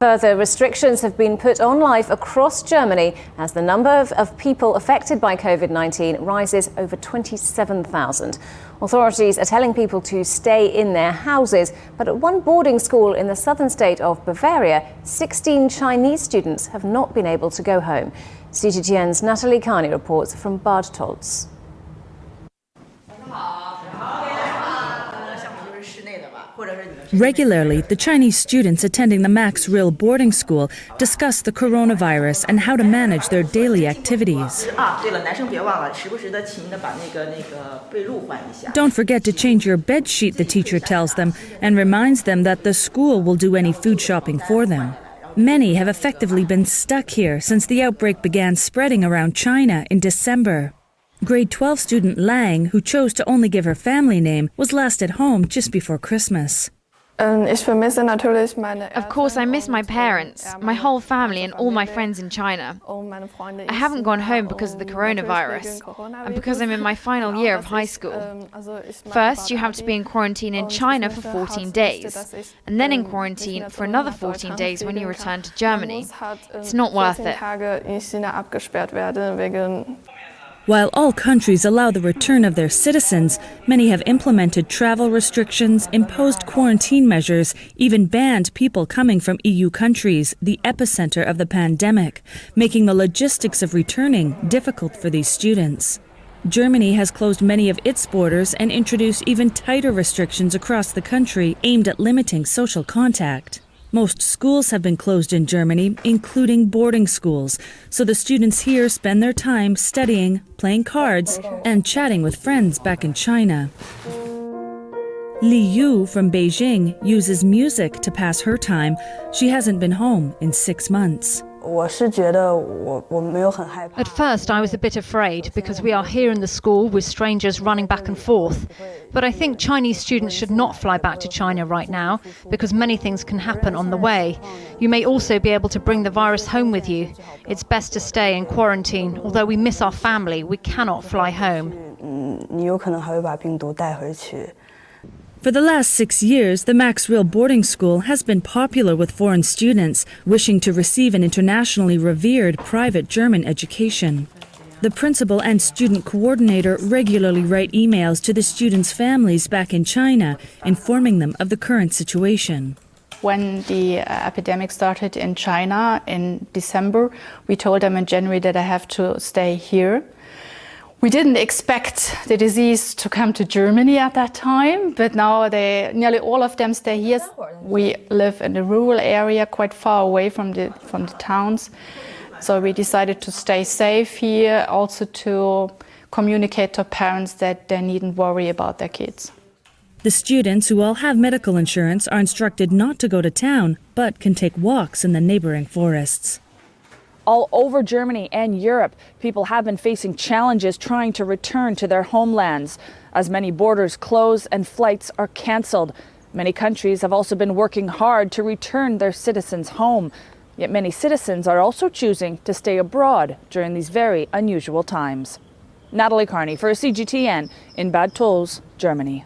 Further restrictions have been put on life across Germany as the number of people affected by COVID-19 rises over 27,000. Authorities are telling people to stay in their houses, but at one boarding school in the southern state of Bavaria, 16 Chinese students have not been able to go home. CGTN's Natalie Carney reports from Bad Tolz. Regularly, the Chinese students attending the Max Rill boarding school discuss the coronavirus and how to manage their daily activities. Don't forget to change your bed sheet, the teacher tells them, and reminds them that the school will do any food shopping for them. Many have effectively been stuck here since the outbreak began spreading around China in December. Grade 12 student Lang, who chose to only give her family name, was last at home just before Christmas. Of course, I miss my parents, my whole family and all my friends in China. I haven't gone home because of the coronavirus and because I'm in my final year of high school. First, you have to be in quarantine in China for 14 days and then in quarantine for another 14 days when you return to Germany. It's not worth it. While all countries allow the return of their citizens, many have implemented travel restrictions, imposed quarantine measures, even banned people coming from EU countries, the epicenter of the pandemic, making the logistics of returning difficult for these students. Germany has closed many of its borders and introduced even tighter restrictions across the country aimed at limiting social contact. Most schools have been closed in Germany, including boarding schools, so the students here spend their time studying, playing cards, and chatting with friends back in China. Li Yu from Beijing uses music to pass her time. She hasn't been home in 6 months. At first I was a bit afraid because we are here in the school with strangers running back and forth. But I think Chinese students should not fly back to China right now because many things can happen on the way. You may also be able to bring the virus home with you. It's best to stay in quarantine. Although we miss our family, we cannot fly home. For the last 6 years, the Max Rill boarding school has been popular with foreign students wishing to receive an internationally revered private German education. The principal and student coordinator regularly write emails to the students' families back in China, informing them of the current situation. When the epidemic started in China in December, we told them in January that I have to stay here. We didn't expect the disease to come to Germany at that time, but now nearly all of them stay here. We live in a rural area quite far away from the towns, so we decided to stay safe here, also to communicate to parents that they needn't worry about their kids. The students, who all have medical insurance, are instructed not to go to town, but can take walks in the neighboring forests. All over Germany and Europe, people have been facing challenges trying to return to their homelands, as many borders close and flights are cancelled. Many countries have also been working hard to return their citizens home. Yet many citizens are also choosing to stay abroad during these very unusual times. Natalie Carney for CGTN in Bad Tolz, Germany.